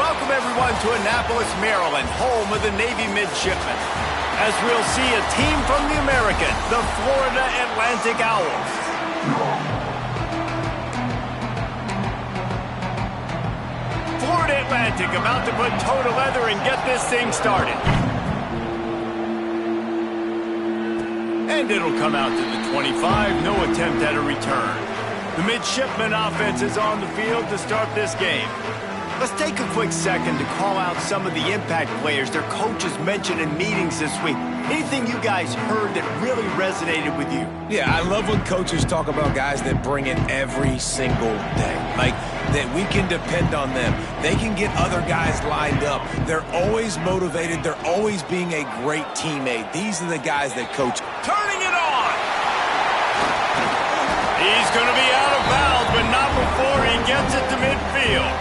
Welcome, everyone, to Annapolis, Maryland, home of the Navy midshipmen, as we'll see a team from the American, the Florida Atlantic Owls. Florida Atlantic about to put toe to leather and get this thing started. And it'll come out to the 25, no attempt at a return. The midshipman offense is on the field to start this game. Let's take a quick second to call out some of the impact players their coaches mentioned in meetings this week. Anything you guys heard that really resonated with you? Yeah, I love when coaches talk about guys that bring it every single day. Like, that we can depend on them. They can get other guys lined up. They're always motivated. They're always being a great teammate. These are the guys that coach. Turning it on! He's going to be out of bounds, but not before he gets it to midfield.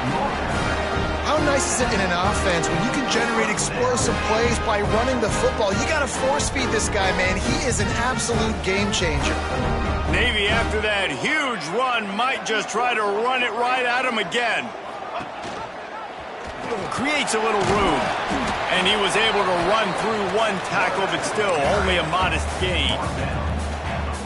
How nice is it in an offense when you can generate explosive plays by running the football? You got to force feed this guy, man. He is an absolute game changer. Navy, after that huge run, might just try to run it right at him again. Creates a little room, and he was able to run through one tackle, but still only a modest gain.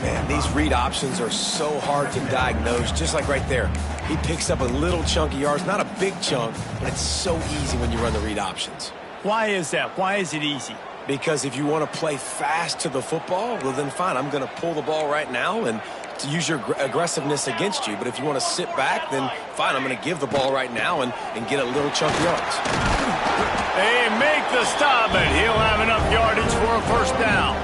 Man, these read options are so hard to diagnose, just like right there. He picks up a little chunk of yards, not a big chunk, but it's so easy when you run the read options. Why is that? Why is it easy? Because if you want to play fast to the football, well then fine, I'm going to pull the ball right now and to use your aggressiveness against you. But if you want to sit back, then fine, I'm going to give the ball right now and get a little chunk of yards. They make the stop, but he'll have enough yardage for a first down.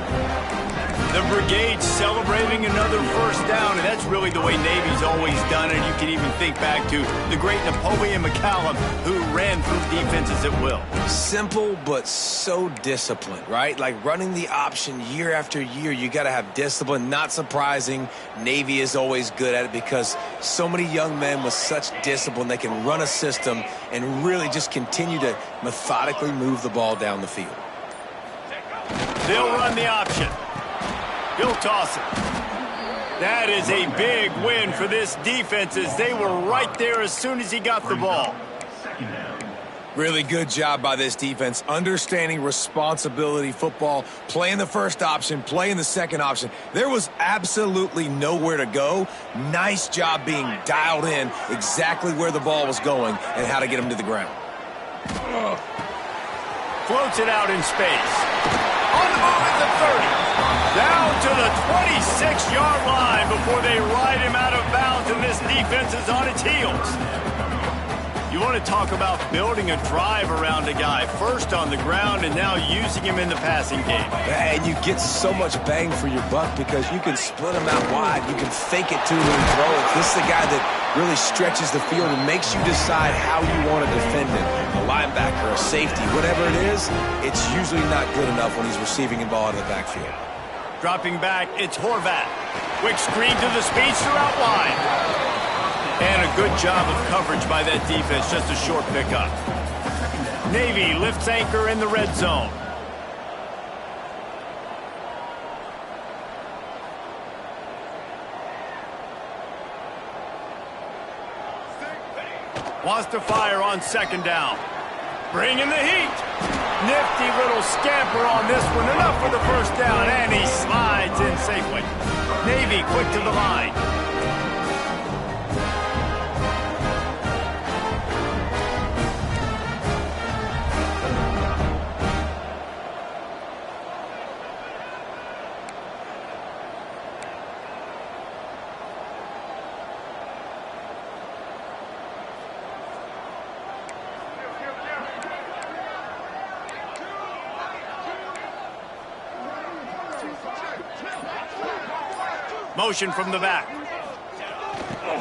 The brigade celebrating another first down, and that's really the way Navy's always done it. You can even think back to the great Napoleon McCallum, who ran through defenses at will. Simple, but so disciplined, right? Like running the option year after year, you got to have discipline. Not surprising, Navy is always good at it because so many young men with such discipline, they can run a system and really just continue to methodically move the ball down the field. They'll run the option. He'll toss it. That is a big win for this defense as they were right there as soon as he got the ball. Really good job by this defense, understanding responsibility football, playing the first option, playing the second option. There was absolutely nowhere to go. Nice job being dialed in exactly where the ball was going and how to get him to the ground. Floats it out in space. On the move at the 30. Down to the 26-yard line before they ride him out of bounds, and this defense is on its heels. You want to talk about building a drive around a guy, first on the ground and now using him in the passing game. And you get so much bang for your buck because you can split him out wide. You can fake it to him and throw it. This is the guy that really stretches the field and makes you decide how you want to defend him. A linebacker, a safety, whatever it is, it's usually not good enough when he's receiving the ball out of the backfield. Dropping back, it's Horvat. Quick screen to the speedster out wide. And a good job of coverage by that defense, just a short pickup. Navy lifts anchor in the red zone. Wants to fire on second down. Bringing the heat. Nifty little scamper on this one. Enough for the first down, and he slides in safely. Navy quick to the line. Motion from the back.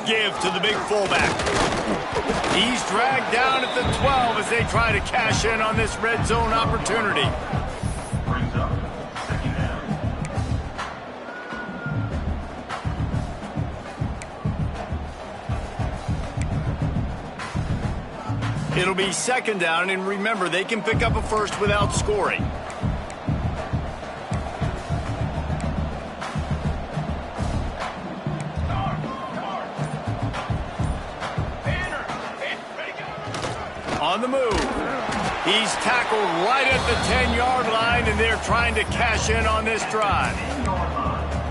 Give to the big fullback. He's dragged down at the 12 as they try to cash in on this red zone opportunity. It'll be second down, and remember, they can pick up a first without scoring. On On the move. He's tackled right at the 10-yard line, and they're trying to cash in on this drive.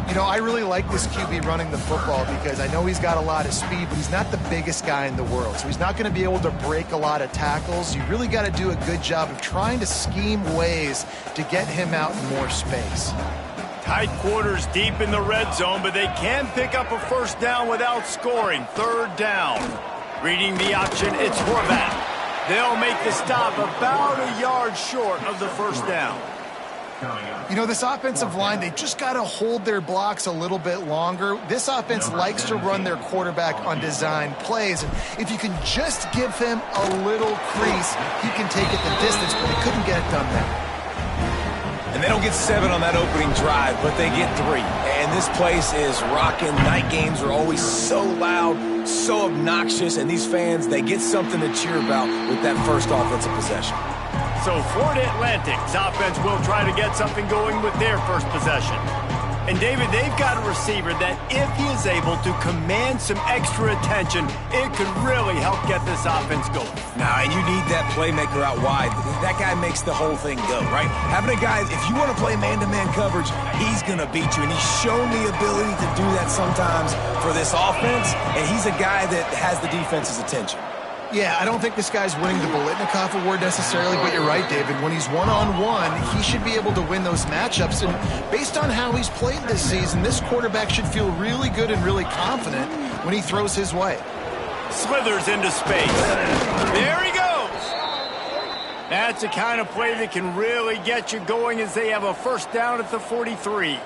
You know, I really like this QB running the football because I know he's got a lot of speed, but he's not the biggest guy in the world. So he's not going to be able to break a lot of tackles. You really got to do a good job of trying to scheme ways to get him out in more space. Tight quarters deep in the red zone, but they can pick up a first down without scoring. Third down. Reading the option, it's Horvath. They'll make the stop about a yard short of the first down. You know, this offensive line, they just got to hold their blocks a little bit longer. This offense likes to run their quarterback on design plays. And if you can just give him a little crease, he can take it the distance, but he couldn't get it done there. And they don't get 7 on that opening drive, but they get 3. And this place is rocking. Night games are always so loud, so obnoxious, and these fans, they get something to cheer about with that first offensive possession. So Florida Atlantic's offense will try to get something going with their first possession. And David, they've got a receiver that if he is able to command some extra attention, it could really help get this offense going. Now, and you need that playmaker out wide. That guy makes the whole thing go, right? Having a guy, if you want to play man-to-man coverage, he's going to beat you. And he's shown the ability to do that sometimes for this offense. And he's a guy that has the defense's attention. Yeah, I don't think this guy's winning the Bolitnikov award necessarily, but you're right, David. When he's one-on-one, he should be able to win those matchups. And based on how he's played this season, this quarterback should feel really good and really confident when he throws his way. Slithers into space. There he goes. That's the kind of play that can really get you going as they have a first down at the 43.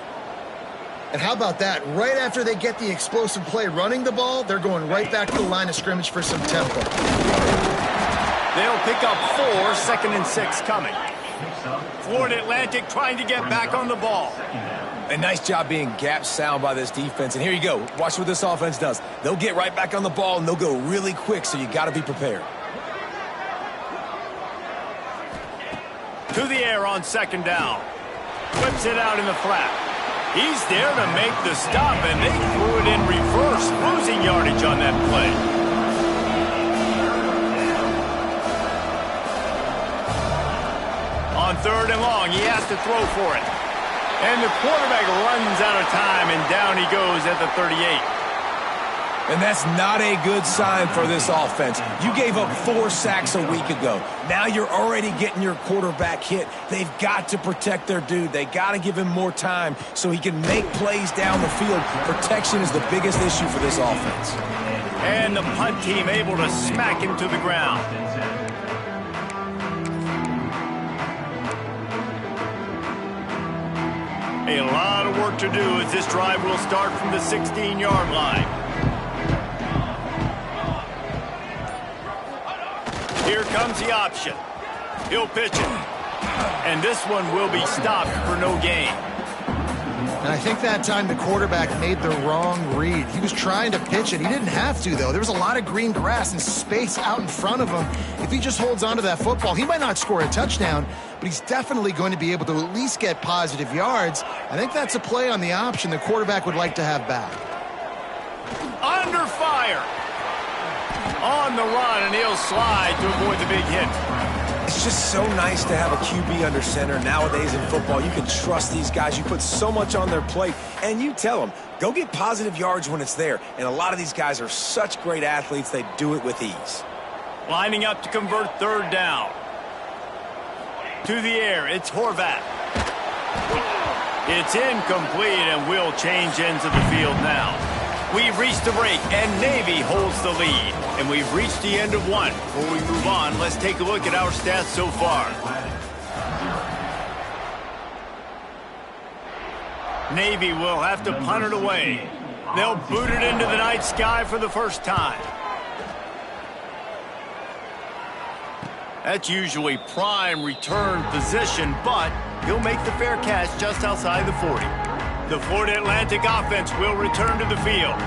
And how about that? Right after they get the explosive play running the ball, they're going right back to the line of scrimmage for some tempo. They'll pick up 4, 2nd and 6 coming. Florida Atlantic trying to get back on the ball. A nice job being gap sound by this defense. And here you go. Watch what this offense does. They'll get right back on the ball, and they'll go really quick, so you got to be prepared. To the air on 2nd down. Flips it out in the flat. He's there to make the stop, and they threw it in reverse, losing yardage on that play. On 3rd and long, he has to throw for it. And the quarterback runs out of time, and down he goes at the 38. And that's not a good sign for this offense. You gave up 4 sacks a week ago. Now you're already getting your quarterback hit. They've got to protect their dude. They got to give him more time so he can make plays down the field. Protection is the biggest issue for this offense. And the punt team able to smack him to the ground. A lot of work to do as this drive will start from the 16-yard line. Here comes the option. He'll pitch it. And this one will be stopped for no gain. And I think that time the quarterback made the wrong read. He was trying to pitch it. He didn't have to, though. There was a lot of green grass and space out in front of him. If he just holds on to that football, he might not score a touchdown, but he's definitely going to be able to at least get positive yards. I think that's a play on the option the quarterback would like to have back. Under fire. On the run, and he'll slide to avoid the big hit. It's just so nice to have a QB under center. Nowadays in football, you can trust these guys. You put so much on their plate, and you tell them, go get positive yards when it's there. And a lot of these guys are such great athletes, they do it with ease. Lining up to convert 3rd down. To the air, it's Horvath. It's incomplete, and will change ends of the field now. We've reached the break, and Navy holds the lead. And we've reached the end of one. Before we move on, let's take a look at our stats so far. Navy will have to punt it away. They'll boot it into the night sky for the first time. That's usually prime return position, but he'll make the fair catch just outside the 40. The Florida Atlantic offense will return to the field.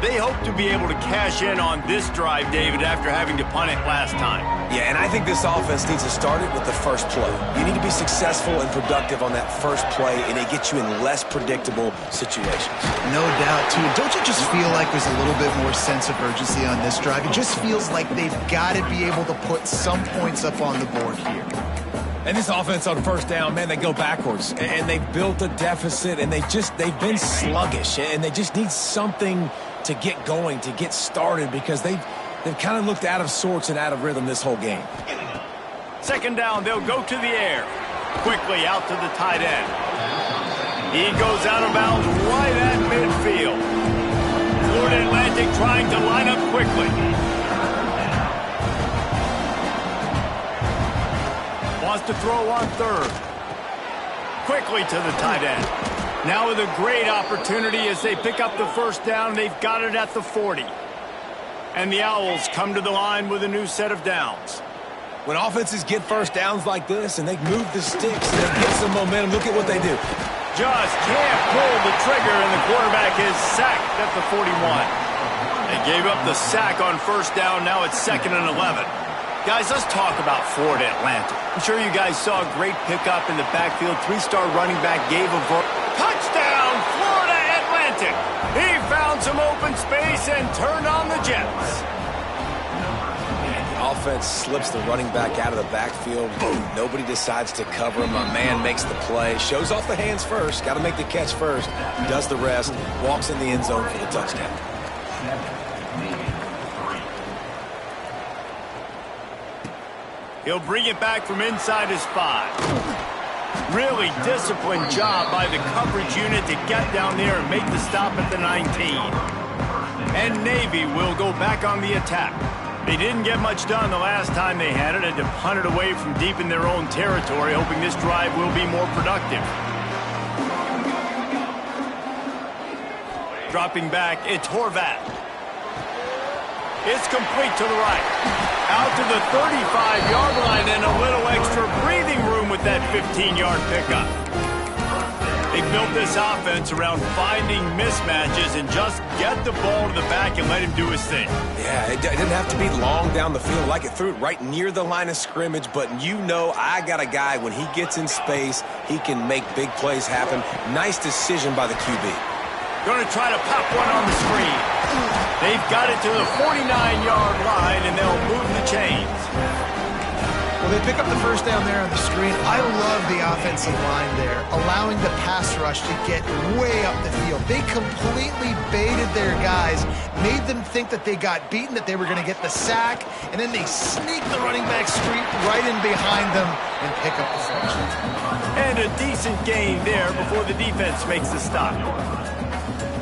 They hope to be able to cash in on this drive, David, after having to punt it last time. Yeah, and I think this offense needs to start it with the first play. You need to be successful and productive on that first play, and it gets you in less predictable situations. No doubt, too. Don't you just feel like there's a little bit more sense of urgency on this drive? It just feels like they've got to be able to put some points up on the board here. And this offense on first down, man, they go backwards. And they've built a deficit, and they've been sluggish. And they just need something to get going, to get started, because they've kind of looked out of sorts and out of rhythm this whole game. Second down, they'll go to the air. Quickly out to the tight end. He goes out of bounds right at midfield. Florida Atlantic trying to line up quickly. Wants to throw on third. Quickly to the tight end. Now with a great opportunity as they pick up the first down. They've got it at the 40. And the Owls come to the line with a new set of downs. When offenses get first downs like this and they move the sticks, they get some momentum. Look at what they do. Just can't pull the trigger, and the quarterback is sacked at the 41. They gave up the sack on first down. Now it's 2nd and 11. Guys, let's talk about Florida Atlantic. I'm sure you guys saw a great pickup in the backfield. 3-star running back gave a touchdown, Florida Atlantic. He found some open space and turned on the Jets. The offense slips the running back out of the backfield. Nobody decides to cover him. My man makes the play. Shows off the hands first. Got to make the catch first. Does the rest. Walks in the end zone for the touchdown. He'll bring it back from inside his 5. Really disciplined job by the coverage unit to get down there and make the stop at the 19. And Navy will go back on the attack. They didn't get much done the last time they had it, and to punt it away from deep in their own territory, hoping this drive will be more productive. Dropping back, it's Horvat. It's complete to the right. Out to the 35-yard line, and a little extra breathing room with that 15-yard pickup. They built this offense around finding mismatches and just get the ball to the back and let him do his thing. Yeah, it didn't have to be long down the field. Like, it threw it right near the line of scrimmage, but you know I got a guy, when he gets in space, he can make big plays happen. Nice decision by the QB. Going to try to pop one on the screen. They've got it to the 49-yard line, and they'll move the chains. Well, they pick up the first down there on the screen. I love the offensive line there, allowing the pass rush to get way up the field. They completely baited their guys, made them think that they got beaten, that they were going to get the sack, and then they sneak the running back street right in behind them and pick up the first. And a decent gain there before the defense makes the stop.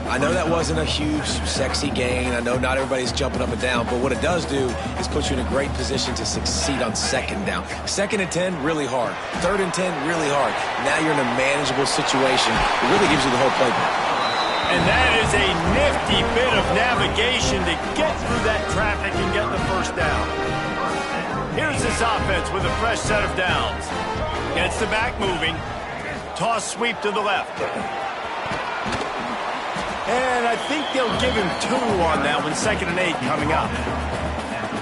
I know that wasn't a huge, sexy gain. I know not everybody's jumping up and down, but what it does do is put you in a great position to succeed on second down. 2nd and 10, really hard. 3rd and 10, really hard. Now you're in a manageable situation. It really gives you the whole playbook. And that is a nifty bit of navigation to get through that traffic and get the first down. Here's this offense with a fresh set of downs. Gets the back moving. Toss sweep to the left. And I think they'll give him 2 on that one. 2nd and 8 coming up.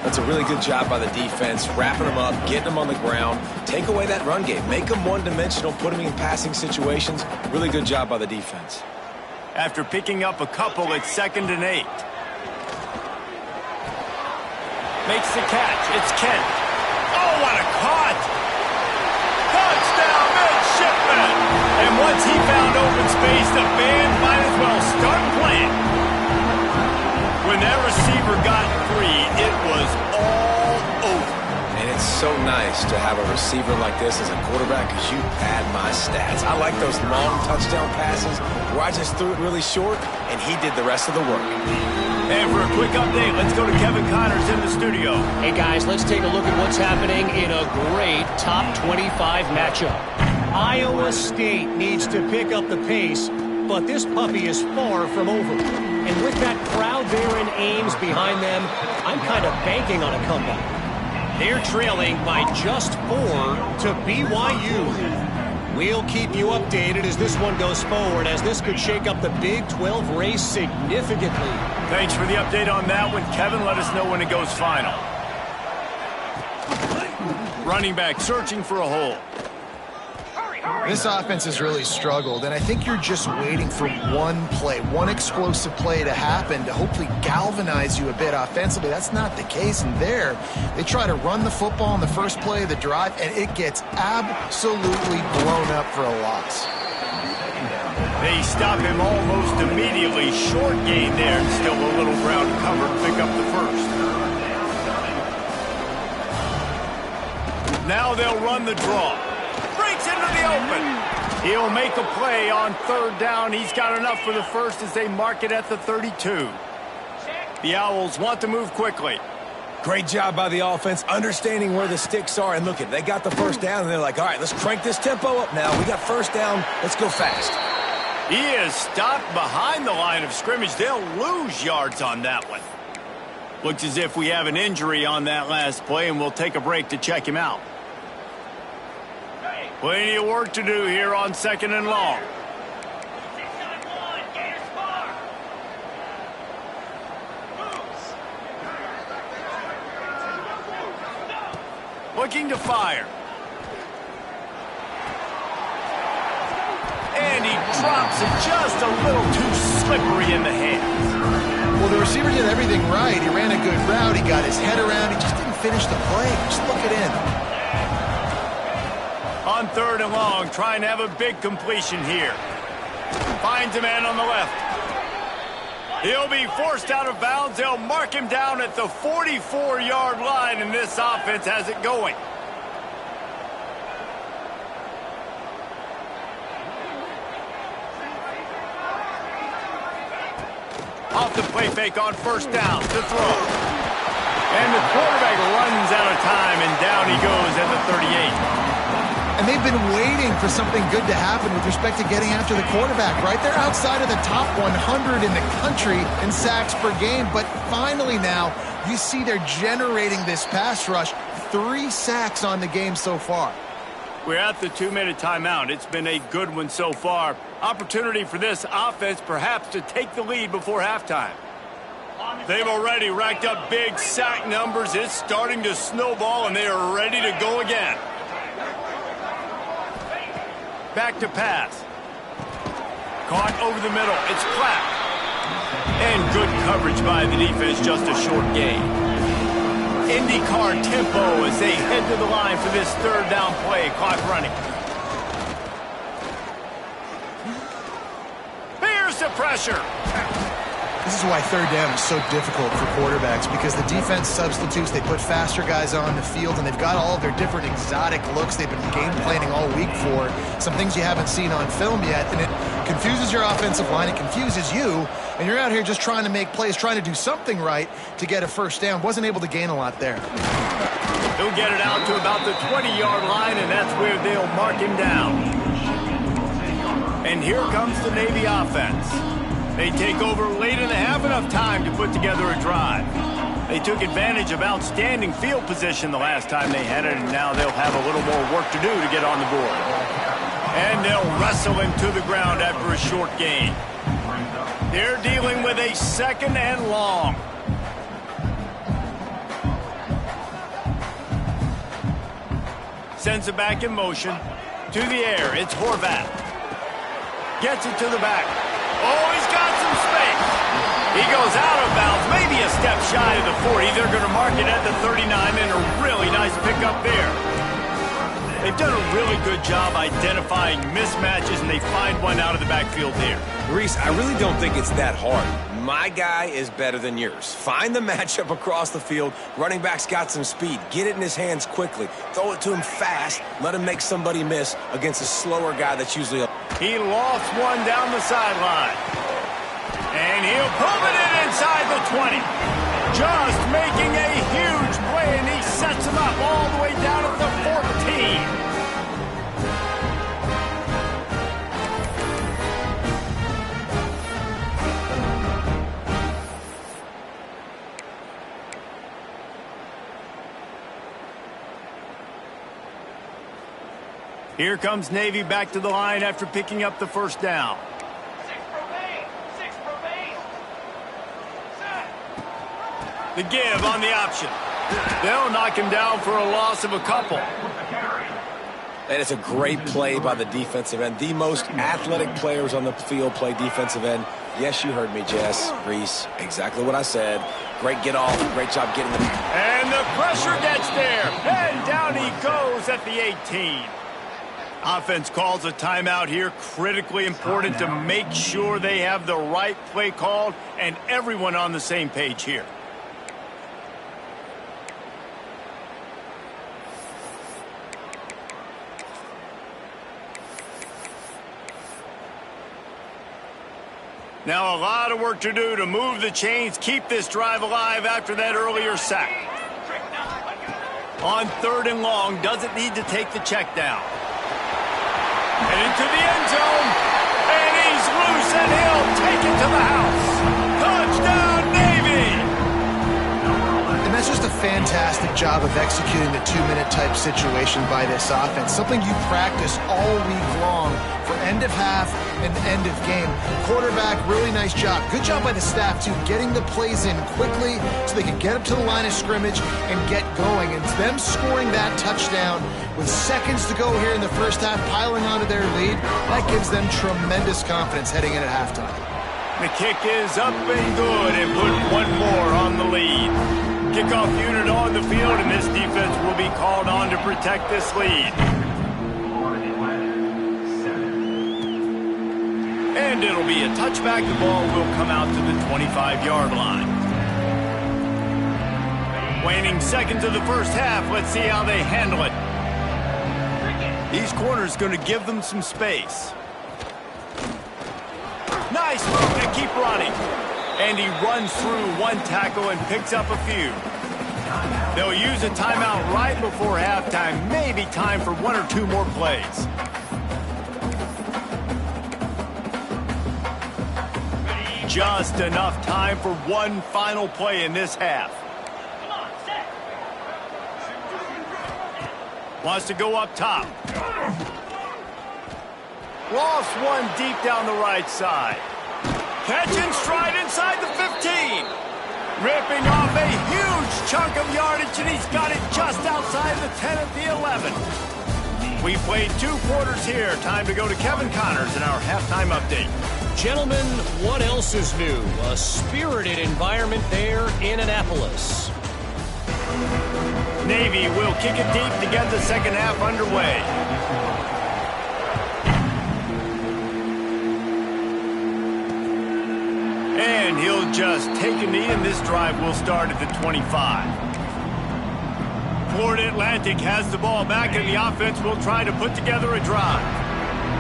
That's a really good job by the defense, wrapping them up, getting them on the ground. Take away that run game. Make them one-dimensional, put them in passing situations. Really good job by the defense. After picking up a couple, it's 2nd and 8. Makes the catch. It's Kent. Oh, what a caught! Touchdown, midshipman! And once he found open space, the band might as well start playing. When that receiver got free, it was all over. And it's so nice to have a receiver like this as a quarterback, because you pad my stats. I like those long touchdown passes where I just threw it really short, and he did the rest of the work. And for a quick update, let's go to Kevin Connors in the studio. Hey, guys, let's take a look at what's happening in a great top 25 matchup. Iowa State needs to pick up the pace, but this puppy is far from over. And with that crowd there in Ames behind them, I'm kind of banking on a comeback. They're trailing by just 4 to BYU. We'll keep you updated as this one goes forward, as this could shake up the Big 12 race significantly. Thanks for the update on that one, Kevin. Let us know when it goes final. Running back searching for a hole. This offense has really struggled, and I think you're just waiting for one play, one explosive play to happen to hopefully galvanize you a bit offensively. That's not the case, and there they try to run the football on the first play of the drive, and it gets absolutely blown up for a loss. They stop him almost immediately. Short gain there, and still a little ground covered to pick up the first. Now they'll run the draw. Breaks into the open. He'll make a play on third down. He's got enough for the first as they mark it at the 32. The Owls want to move quickly. Great job by the offense, understanding where the sticks are. And look, they got the first down, and they're like, all right, let's crank this tempo up now. We got first down. Let's go fast. He is stopped behind the line of scrimmage. They'll lose yards on that one. Looks as if we have an injury on that last play, and we'll take a break to check him out. Plenty of work to do here on 2nd and long. Looking to fire. And he drops it just a little too slippery in the hands. Well, the receiver did everything right. He ran a good route. He got his head around. He just didn't finish the play. Just look it in. On 3rd and long, trying to have a big completion here. Finds a man on the left. He'll be forced out of bounds. They'll mark him down at the 44-yard line, and this offense has it going. Off the play fake on first down to throw. And the quarterback runs out of time, and down he goes at the 38. And they've been waiting for something good to happen with respect to getting after the quarterback, right? They're outside of the top 100 in the country in sacks per game, but finally now you see they're generating this pass rush. 3 sacks on the game so far. We're at the 2-minute timeout. It's been a good one so far. Opportunity for this offense perhaps to take the lead before halftime. They've already racked up big sack numbers. It's starting to snowball, and they are ready to go again. Back to pass. Caught over the middle. It's clapped. And good coverage by the defense, just a short gain. IndyCar tempo as they head to the line for this 3rd down play. Clock running. Here's the pressure. This is why 3rd down is so difficult for quarterbacks, because the defense substitutes. They put faster guys on the field, and they've got all of their different exotic looks they've been game planning all week for. Some things you haven't seen on film yet, and it confuses your offensive line. It confuses you, and you're out here just trying to make plays, trying to do something right to get a first down. Wasn't able to gain a lot there. He'll get it out to about the 20-yard line, and that's where they'll mark him down. And here comes the Navy offense. They take over late in the half, enough time to put together a drive. They took advantage of outstanding field position the last time they had it, and now they'll have a little more work to do to get on the board. And they'll wrestle him to the ground after a short gain. They're dealing with a 2nd and long. Sends it back in motion. To the air, it's Horvath. Gets it to the back. Oh, he's got some space. He goes out of bounds, maybe a step shy of the 40. They're going to mark it at the 39, and a really nice pickup there. They've done a really good job identifying mismatches, and they find one out of the backfield here. Reese, I really don't think it's that hard. My guy is better than yours. Find the matchup across the field. Running back's got some speed. Get it in his hands quickly. Throw it to him fast. Let him make somebody miss against a slower guy that's usually up. He lost one down the sideline. And he'll pull it in inside the 20. Just making a huge play, and he sets him up all the way down at the 14. Here comes Navy back to the line after picking up the first down. The give on the option. They'll knock him down for a loss of a couple. And it's a great play by the defensive end. The most athletic players on the field play defensive end. Yes, you heard me, Jess, Reese. Exactly what I said. Great get off. Great job getting them. And the pressure gets there. And down he goes at the 18. Offense calls a timeout here. Critically important to make sure they have the right play called and everyone on the same page here. Now a lot of work to do to move the chains, keep this drive alive after that earlier sack. On 3rd and long, doesn't need to take the check down. And into the end zone. And he's loose and he'll take it to the house. Touchdown, Navy! And that's just a fantastic job of executing the 2-minute type situation by this offense. Something you practice all week long for end of half and end of game. Quarterback, really nice job. Good job by the staff, too, getting the plays in quickly so they can get up to the line of scrimmage and get going. And them scoring that touchdown with seconds to go here in the first half, piling onto their lead, that gives them tremendous confidence heading in at halftime. The kick is up and good and put one more on the lead. Kickoff unit on the field, and this defense will be called on to protect this lead. And it'll be a touchback. The ball will come out to the 25-yard line. Waning seconds of the first half. Let's see how they handle it. These corners going to give them some space. Nice move to keep running. And he runs through one tackle and picks up a few. They'll use a timeout right before halftime. Maybe time for 1 or 2 more plays. Just enough time for one final play in this half. Wants to go up top. Lost one deep down the right side. Catch and stride inside the 15. Ripping off a huge chunk of yardage, and he's got it just outside the 10 at the 11. We played 2 quarters here. Time to go to Kevin Connors in our halftime update. Gentlemen, what else is new? A spirited environment there in Annapolis. Navy will kick it deep to get the second half underway. And he'll just take a knee, and this drive will start at the 25. Florida Atlantic has the ball back, and the offense will try to put together a drive.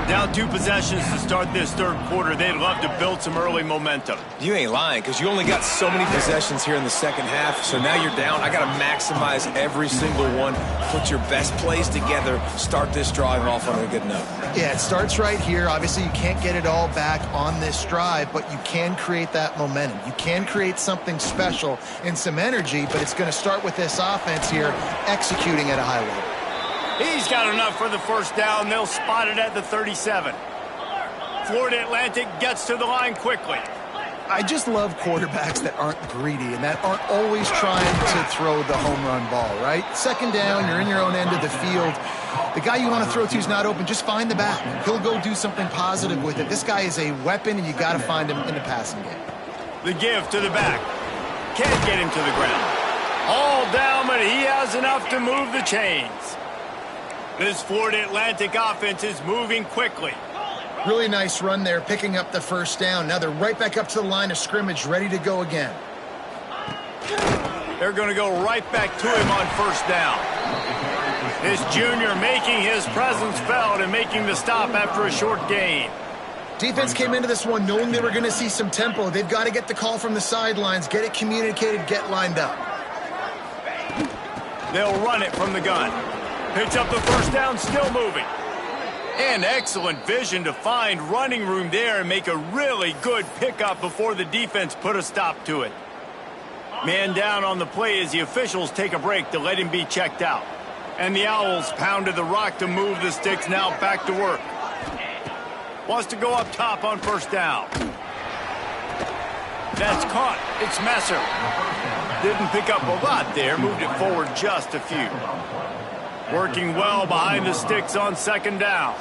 Down 2 possessions to start this 3rd quarter. They'd love to build some early momentum. You ain't lying, because you only got so many possessions here in the second half, so now you're down. I got to maximize every single one, put your best plays together, start this drive off on a good note. Yeah, it starts right here. Obviously, you can't get it all back on this drive, but you can create that momentum. You can create something special and some energy, but it's going to start with this offense here executing at a high level. He's got enough for the first down. They'll spot it at the 37. Florida Atlantic gets to the line quickly. I just love quarterbacks that aren't greedy and that aren't always trying to throw the home run ball, right? Second down, you're in your own end of the field. The guy you want to throw to is not open. Just find the back. He'll go do something positive with it. This guy is a weapon, and you got to find him in the passing game. The give to the back. Can't get him to the ground. All down, but he has enough to move the chains. This Florida Atlantic offense is moving quickly. Really nice run there, picking up the first down. Now they're right back up to the line of scrimmage, ready to go again. They're going to go right back to him on first down. This junior making his presence felt and making the stop after a short gain. Defense came into this one knowing they were going to see some tempo. They've got to get the call from the sidelines, get it communicated, get lined up. They'll run it from the gun. Picks up the first down, still moving. And excellent vision to find running room there and make a really good pickup before the defense put a stop to it. Man down on the play as the officials take a break to let him be checked out. And the Owls pounded the rock to move the sticks, now back to work. Wants to go up top on first down. That's caught. It's Messer. Didn't pick up a lot there, moved it forward just a few. Working well behind the sticks on second down.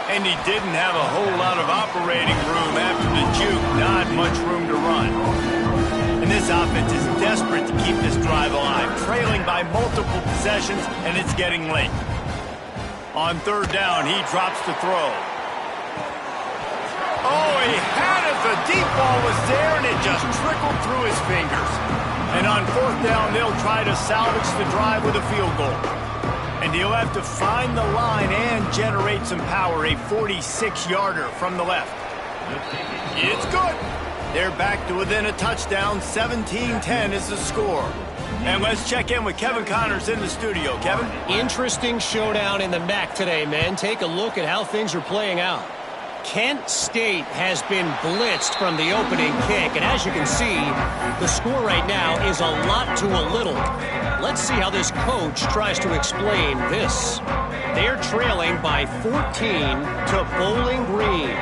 And he didn't have a whole lot of operating room after the juke. Not much room to run. And this offense is desperate to keep this drive alive, trailing by multiple possessions, and it's getting late. On third down, he drops to throw. Oh, he had it. The deep ball was there, and it just trickled through his fingers. And on fourth down, they'll try to salvage the drive with a field goal. And he'll have to find the line and generate some power, a 46-yarder from the left. It's good. They're back to within a touchdown. 17-10 is the score. And let's check in with Kevin Connors in the studio. Kevin? Interesting showdown in the MAC today, man. Take a look at how things are playing out. Kent State has been blitzed from the opening kick, and as you can see, the score right now is a lot to a little. Let's see how this coach tries to explain this. They're trailing by 14 to Bowling Green.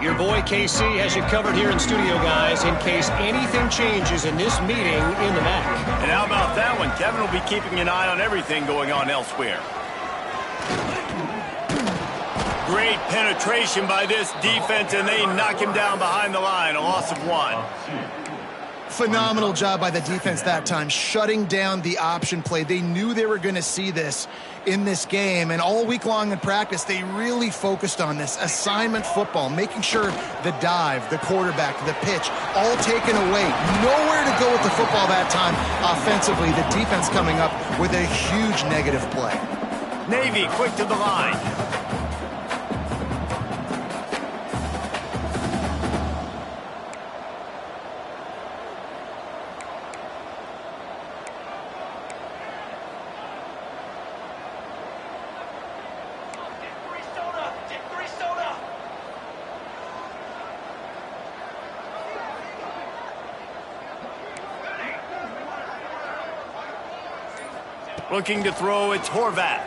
Your boy KC has you covered here in studio, guys, in case anything changes in this meeting in the MAC. And how about that one? Kevin will be keeping an eye on everything going on elsewhere. Great penetration by this defense, and they knock him down behind the line, a loss of 1. Phenomenal job by the defense that time, shutting down the option play. They knew they were going to see this in this game, and all week long in practice, they really focused on this assignment football, making sure the dive, the quarterback, the pitch, all taken away. Nowhere to go with the football that time offensively. The defense coming up with a huge negative play. Navy quick to the line. Looking to throw, it's Horvat.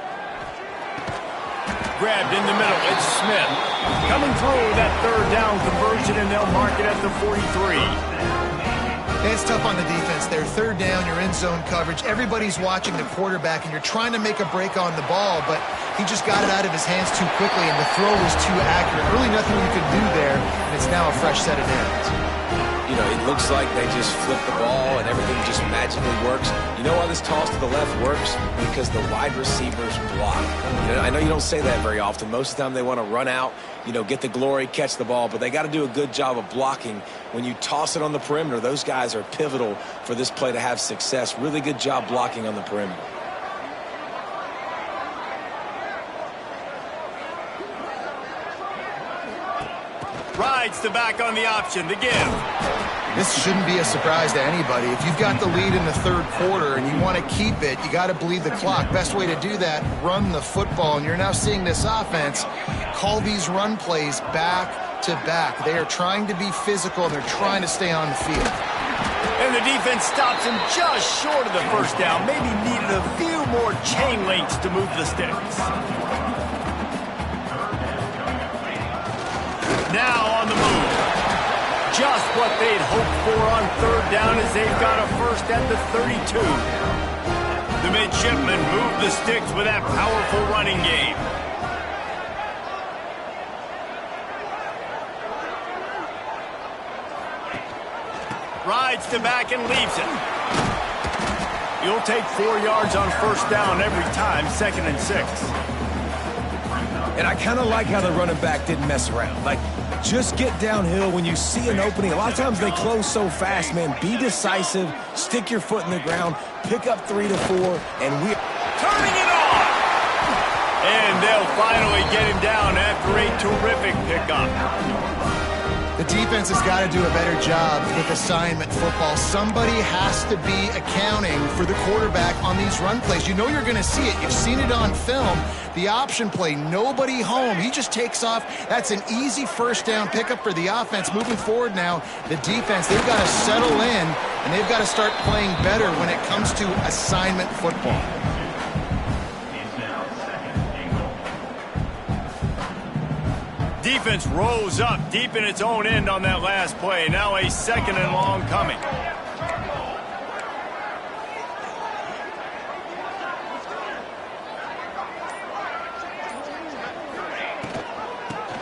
Grabbed in the middle, it's Smith. Coming through that third down conversion, and they'll mark it at the 43. It's tough on the defense there. Third down, you're in zone coverage. Everybody's watching the quarterback, and you're trying to make a break on the ball, but he just got it out of his hands too quickly, and the throw was too accurate. Really nothing you could do there, and it's now a fresh set of downs. You know, it looks like they just flip the ball and everything just magically works. You know why this toss to the left works? Because the wide receivers block. You know, I know you don't say that very often. Most of the time they want to run out, you know, get the glory, catch the ball, but they got to do a good job of blocking. When you toss it on the perimeter, those guys are pivotal for this play to have success. Really good job blocking on the perimeter. Rides the back on the option to give. This shouldn't be a surprise to anybody. If you've got the lead in the third quarter and you want to keep it, you got to bleed the clock. Best way to do that, run the football. And you're now seeing this offense call these run plays back to back. They are trying to be physical, and they're trying to stay on the field. And the defense stops him just short of the first down. Maybe needed a few more chain links to move the sticks. Now on the move. Just what they'd hoped for on third down as they've got a first at the 32. The midshipmen move the sticks with that powerful running game. Rides to back and leaves it. You'll take 4 yards on first down every time, 2nd and 6. And I kind of like how the running back didn't mess around. Like, just get downhill when you see an opening. A lot of times they close so fast, man. Be decisive, stick your foot in the ground, pick up 3 to 4, and we're turning it on. And they'll finally get him down after a terrific pickup. The defense has got to do a better job with assignment football. Somebody has to be accounting for the quarterback on these run plays. You know you're going to see it. You've seen it on film. The option play, nobody home. He just takes off. That's an easy first down pickup for the offense. Moving forward now, the defense, they've got to settle in, and they've got to start playing better when it comes to assignment football. defense rose up deep in its own end on that last play. Now a 2nd and long coming.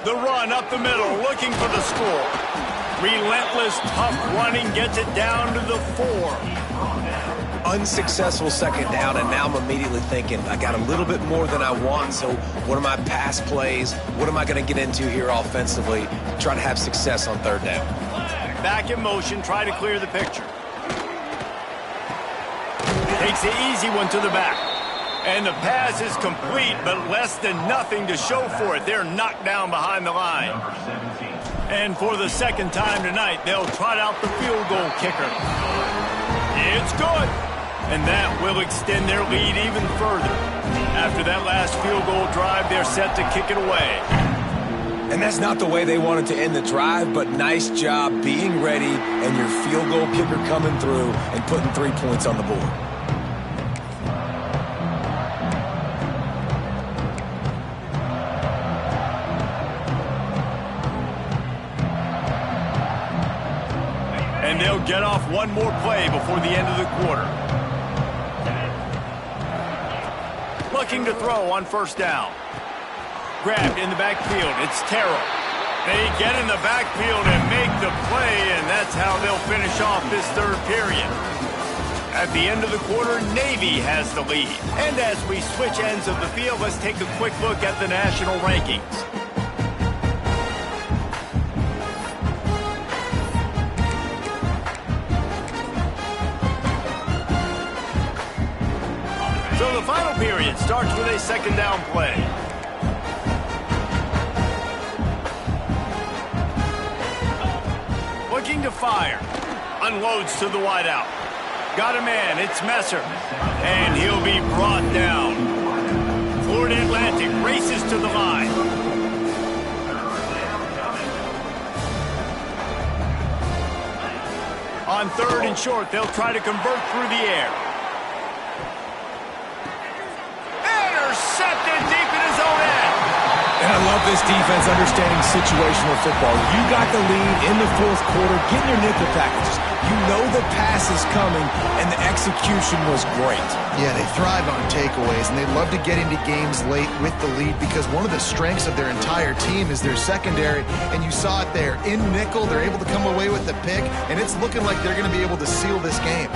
The run up the middle, looking for the score. Relentless, tough running gets it down to the 4. Unsuccessful 2nd down, and now I'm immediately thinking, I got a little bit more than I want, so what are my pass plays? What am I going to get into here offensively? Try to have success on 3rd down. Back in motion, try to clear the picture. Takes the easy one to the back. And the pass is complete, but less than nothing to show for it. They're knocked down behind the line. And for the 2nd time tonight, they'll trot out the field goal kicker. It's good. And that will extend their lead even further. After that last field goal drive, they're set to kick it away. And that's not the way they wanted to end the drive, but nice job being ready and your field goal kicker coming through and putting 3 points on the board. And they'll get off one more play before the end of the quarter. Looking to throw on 1st down. Grabbed in the backfield. It's Terrell. They get in the backfield and make the play, and that's how they'll finish off this 3rd period. At the end of the quarter, Navy has the lead. And as we switch ends of the field, let's take a quick look at the national rankings. So the final period starts with a 2nd down play. Looking to fire. Unloads to the wideout. Got a man, it's Messer. And he'll be brought down. Florida Atlantic races to the line. On 3rd and short, they'll try to convert through the air. Intercepted deep in his own end. And I love this defense understanding situational football. You got the lead in the 4th quarter, getting your nickel packages. You know the pass is coming, and the execution was great. Yeah, they thrive on takeaways, and they love to get into games late with the lead because one of the strengths of their entire team is their secondary, and you saw it there. In nickel, they're able to come away with the pick, and it's looking like they're going to be able to seal this game.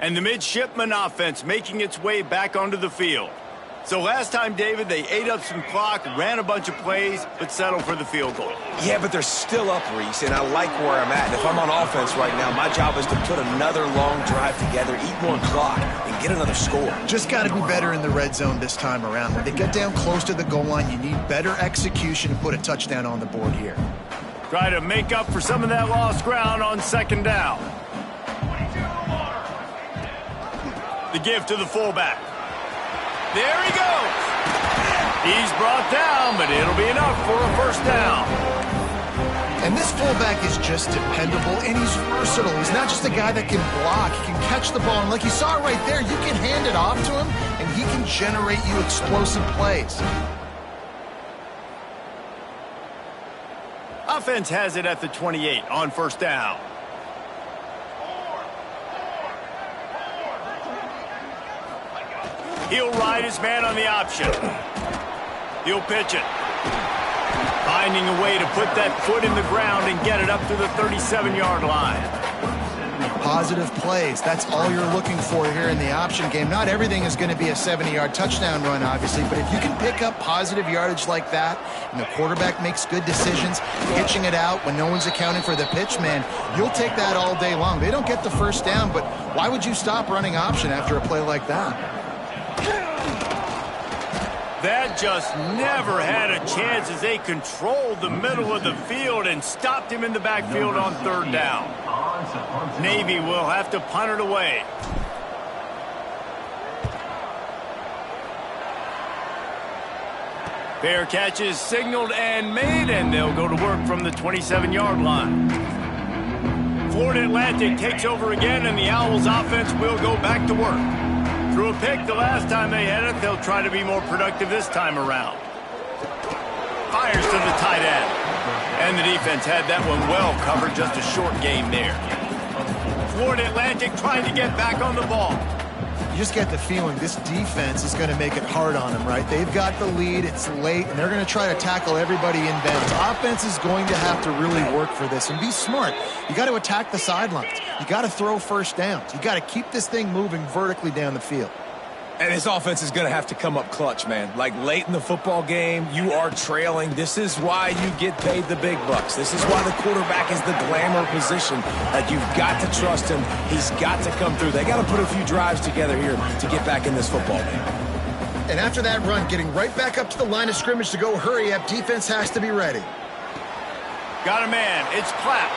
And the midshipman offense making its way back onto the field. So last time, David, they ate up some clock, ran a bunch of plays, but settled for the field goal. Yeah, but they're still up, Reese, and I like where I'm at. And if I'm on offense right now, my job is to put another long drive together, eat more clock, and get another score. Just got to be better in the red zone this time around. When they get down close to the goal line, you need better execution to put a touchdown on the board here. Try to make up for some of that lost ground on 2nd down. The give to the fullback. There he goes. He's brought down, but it'll be enough for a 1st down. And this fullback is just dependable, and he's versatile. He's not just a guy that can block. He can catch the ball, and like you saw right there, you can hand it off to him, and he can generate you explosive plays. Offense has it at the 28 on 1st down. He'll ride his man on the option. He'll pitch it. Finding a way to put that foot in the ground and get it up to the 37-yard line. Positive plays. That's all you're looking for here in the option game. Not everything is going to be a 70-yard touchdown run, obviously, but if you can pick up positive yardage like that and the quarterback makes good decisions, pitching it out when no one's accounting for the pitch, man, you'll take that all day long. They don't get the first down, but why would you stop running option after a play like that? That just never had a chance as they controlled the middle of the field and stopped him in the backfield on third down. Navy will have to punt it away. Fair catch is signaled and made, and they'll go to work from the 27-yard line. Florida Atlantic takes over again, and the Owls offense will go back to work. Threw a pick the last time they had it. They'll try to be more productive this time around. Fires to the tight end. And the defense had that one well covered. Just a short gain there. Florida Atlantic trying to get back on the ball. You just get the feeling this defense is going to make it hard on them, right? They've got the lead. It's late, and they're going to try to tackle everybody in bounds. Offense is going to have to really work for this and be smart. You got to attack the sidelines. You got to throw first downs. You got to keep this thing moving vertically down the field. And this offense is going to have to come up clutch, man. Like late in the football game, you are trailing. This is why you get paid the big bucks. This is why the quarterback is the glamour position. Like, you've got to trust him. He's got to come through. They got to put a few drives together here to get back in this football game. And after that run, getting right back up to the line of scrimmage to go hurry up, defense has to be ready. Got a man. It's Clapp.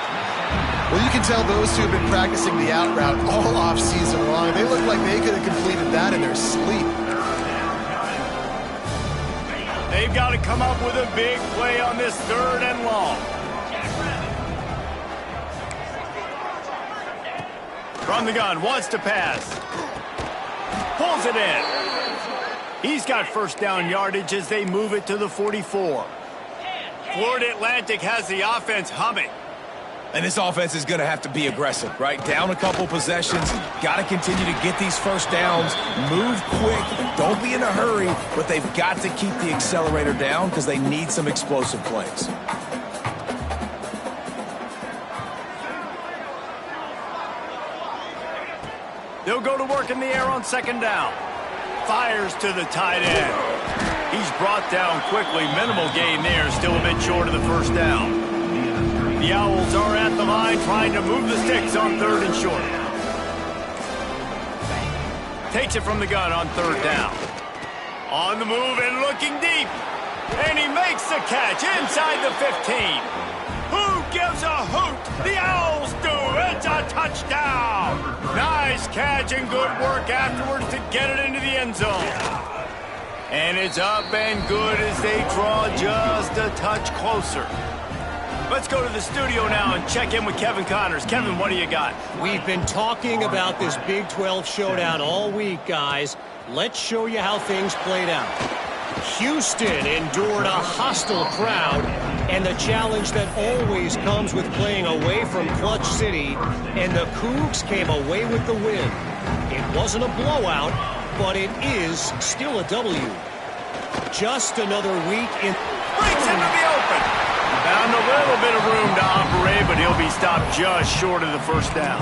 Well, you can tell those two have been practicing the out route all off season long. They look like they could have completed that in their sleep. They've got to come up with a big play on this third and long. From the gun, wants to pass. Pulls it in. He's got first down yardage as they move it to the 44. Florida Atlantic has the offense humming. And this offense is going to have to be aggressive, right? Down a couple possessions. Got to continue to get these first downs. Move quick. Don't be in a hurry. But they've got to keep the accelerator down because they need some explosive plays. They'll go to work in the air on second down. Fires to the tight end. He's brought down quickly. Minimal gain there. Still a bit short of the first down. The Owls are at the line trying to move the sticks on third and short. Takes it from the gun on third down. On the move and looking deep. And he makes the catch inside the 15. Who gives a hoot? The Owls do. It's a touchdown. Nice catch and good work afterwards to get it into the end zone. And it's up and good as they draw just a touch closer. Let's go to the studio now and check in with Kevin Connors. Kevin, what do you got? We've been talking about this Big 12 showdown all week, guys. Let's show you how things played out. Houston endured a hostile crowd and the challenge that always comes with playing away from Clutch City, and the Cougs came away with the win. It wasn't a blowout, but it is still a W. Just another week in... Breaks into the open. Found a little bit of room to operate, but he'll be stopped just short of the first down.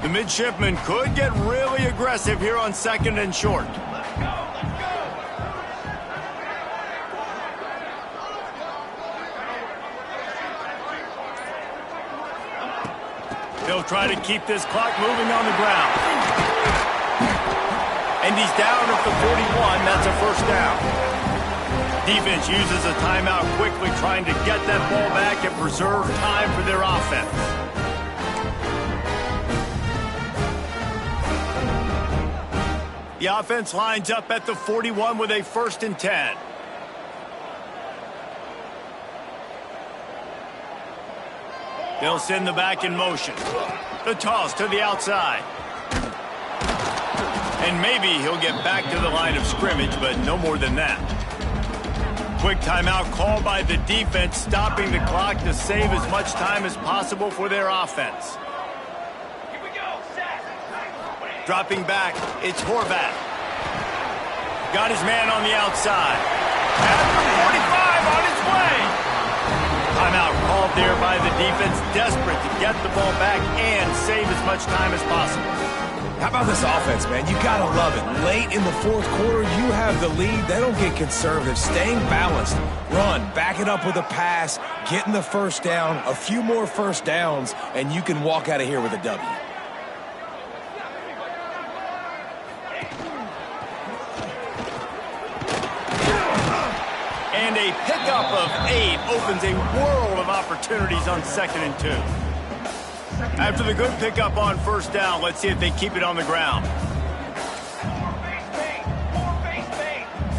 The midshipmen could get really aggressive here on second and short. They'll try to keep this clock moving on the ground. And he's down at the 41. That's a first down. Defense uses a timeout quickly, trying to get that ball back and preserve time for their offense. The offense lines up at the 41 with a 1st and 10. They'll send the back in motion. The toss to the outside. And maybe he'll get back to the line of scrimmage, but no more than that. Quick timeout called by the defense, stopping the clock to save as much time as possible for their offense. Here we go, set. Dropping back, it's Horvath. Got his man on the outside. At the 45 on his way. Timeout called there by the defense, desperate to get the ball back and save as much time as possible. How about this offense, man? You gotta love it. Late in the fourth quarter, you have the lead. They don't get conservative. Staying balanced. Run, back it up with a pass, getting the first down, a few more first downs, and you can walk out of here with a W. And a pickup of 8 opens a world of opportunities on 2nd and 2. After the good pickup on first down, let's see if they keep it on the ground.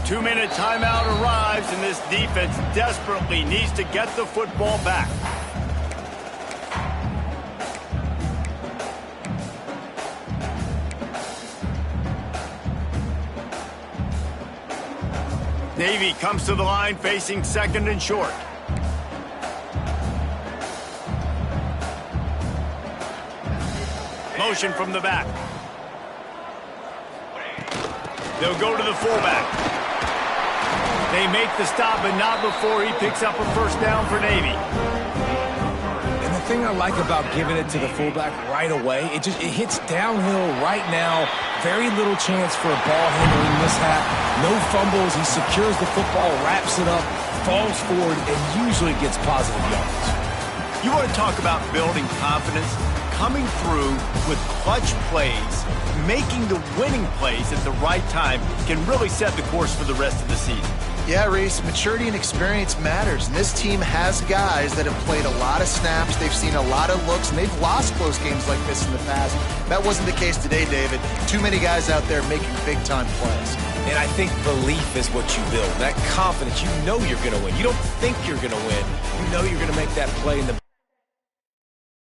2-minute timeout arrives, and this defense desperately needs to get the football back. Navy comes to the line facing 2nd and short. Motion from the back. They'll go to the fullback. They make the stop, but not before he picks up a first down for Navy. And the thing I like about giving it to the fullback right away, it hits downhill right now. Very little chance for a ball handling mishap. No fumbles. He secures the football, wraps it up, falls forward, and usually gets positive yards. You want to talk about building confidence? Coming through with clutch plays, making the winning plays at the right time can really set the course for the rest of the season. Yeah, Reese, maturity and experience matters. And this team has guys that have played a lot of snaps. They've seen a lot of looks, and they've lost close games like this in the past. That wasn't the case today, David. Too many guys out there making big-time plays. And I think belief is what you build. That confidence, you know you're going to win. You don't think you're going to win. You know you're going to make that play in the